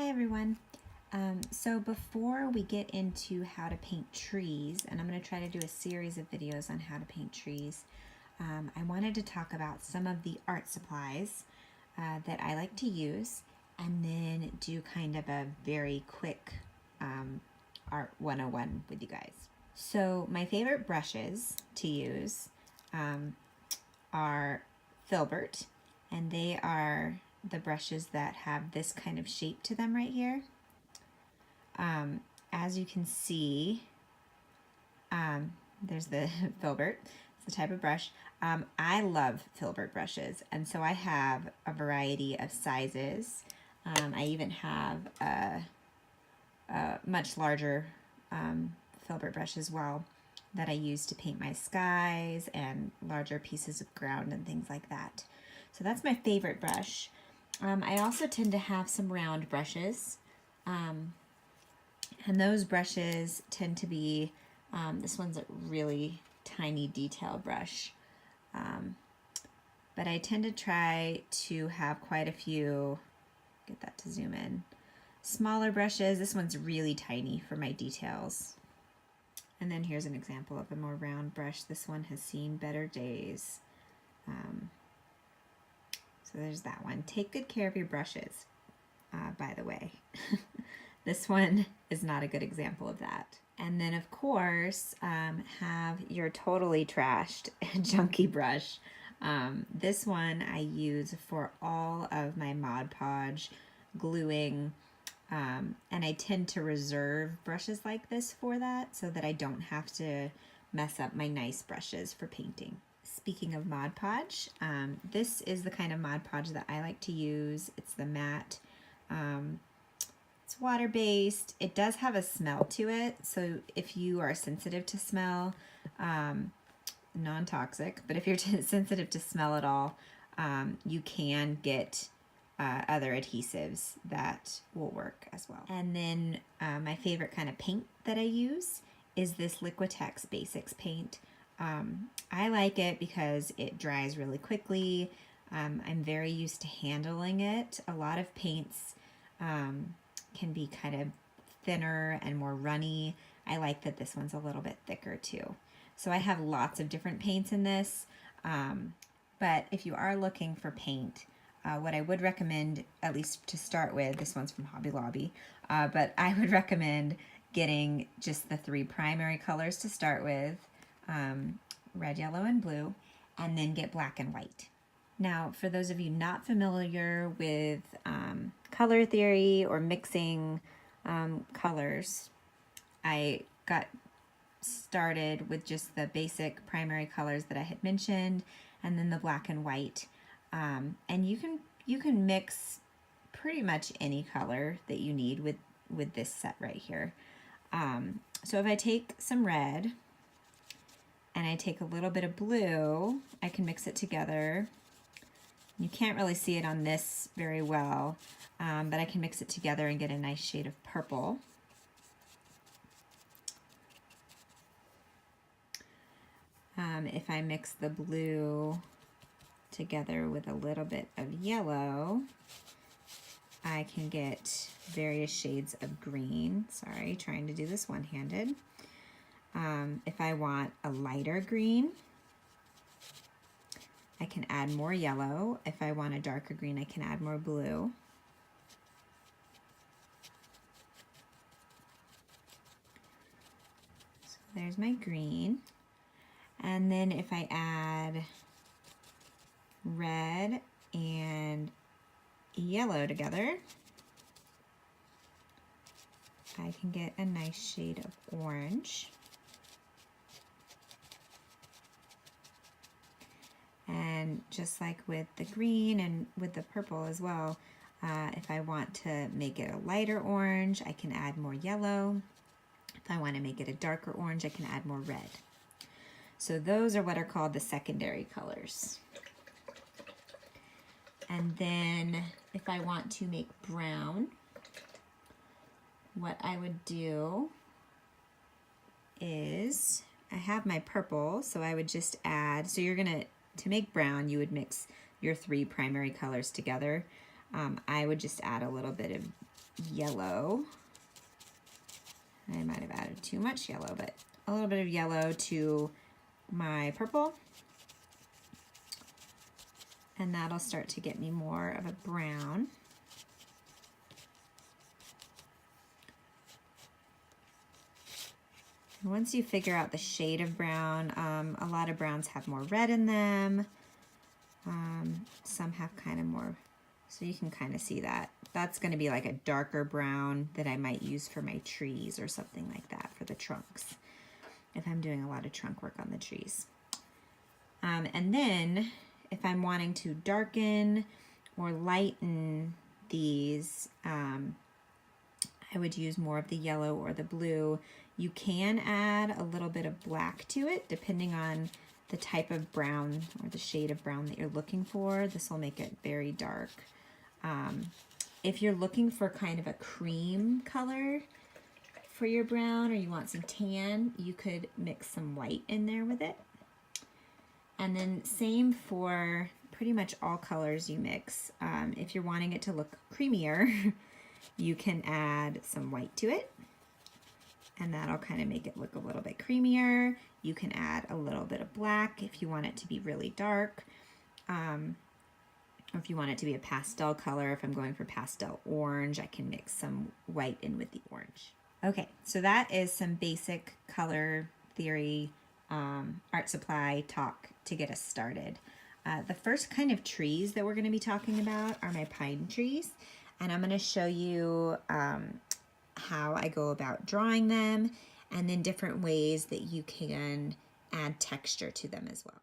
Hi everyone. So before we get into how to paint trees, and I'm going to try to do a series of videos on how to paint trees, I wanted to talk about some of the art supplies that I like to use, and then do kind of a very quick art 101 with you guys. So my favorite brushes to use are Filbert, and they are the brushes that have this kind of shape to them right here. As you can see, there's the Filbert. It's the type of brush. I love Filbert brushes, and so I have a variety of sizes. I even have a much larger Filbert brush as well that I use to paint my skies and larger pieces of ground and things like that. So that's my favorite brush. I also tend to have some round brushes, and those brushes tend to be, this one's a really tiny detail brush, but I tend to try to have quite a few, get that to zoom in, smaller brushes. This one's really tiny for my details. And then here's an example of a more round brush. This one has seen better days. So there's that one. Take good care of your brushes, by the way. This one is not a good example of that. And then of course, have your totally trashed junky brush. This one I use for all of my Mod Podge gluing, and I tend to reserve brushes like this for that so that I don't have to mess up my nice brushes for painting. Speaking of Mod Podge, this is the kind of Mod Podge that I like to use. It's the matte. It's water-based. It does have a smell to it, so if you are sensitive to smell, non-toxic, but if you're sensitive to smell at all, you can get other adhesives that will work as well. And then my favorite kind of paint that I use is this Liquitex Basics paint. I like it because it dries really quickly. I'm very used to handling it. A lot of paints can be kind of thinner and more runny. I like that this one's a little bit thicker too. So I have lots of different paints in this, but if you are looking for paint, what I would recommend, at least to start with, this one's from Hobby Lobby, but I would recommend getting just the 3 primary colors to start with, red, yellow, and blue, and then get black and white. Now, for those of you not familiar with color theory or mixing colors, I got started with just the basic primary colors that I had mentioned, and then the black and white. And you can mix pretty much any color that you need with this set right here. So if I take some red and I take a little bit of blue, I can mix it together. You can't really see it on this very well, but I can mix it together and get a nice shade of purple. If I mix the blue together with a little bit of yellow, I can get various shades of green. Sorry, trying to do this one-handed. If I want a lighter green, I can add more yellow. If I want a darker green, I can add more blue. So there's my green. And then if I add red and yellow together, I can get a nice shade of orange. And just like with the green and with the purple as well, if I want to make it a lighter orange, I can add more yellow. If I want to make it a darker orange, I can add more red. So those are what are called the secondary colors. And then if I want to make brown, what I would do is, I have my purple, so I would just add, so you're gonna, to make brown, you would mix your 3 primary colors together. I would just add a little bit of yellow. I might have added too much yellow, but a little bit of yellow to my purple. And that'll start to get me more of a brown. And once you figure out the shade of brown, a lot of browns have more red in them. Some have kind of more, so you can kind of see that. That's going to be like a darker brown that I might use for my trees or something like that, for the trunks, if I'm doing a lot of trunk work on the trees. And then if I'm wanting to darken or lighten these, I would use more of the yellow or the blue. You can add a little bit of black to it, depending on the type of brown or the shade of brown that you're looking for. This will make it very dark. If you're looking for kind of a cream color for your brown, or you want some tan, you could mix some white in there with it. And then same for pretty much all colors you mix. If you're wanting it to look creamier, you can add some white to it, and that'll kind of make it look a little bit creamier. You can add a little bit of black if you want it to be really dark. Or if you want it to be a pastel color, if I'm going for pastel orange, I can mix some white in with the orange. Okay, so that is some basic color theory, art supply talk to get us started. The first kind of trees that we're going to be talking about are my pine trees, and I'm going to show you how I go about drawing them, and then different ways that you can add texture to them as well.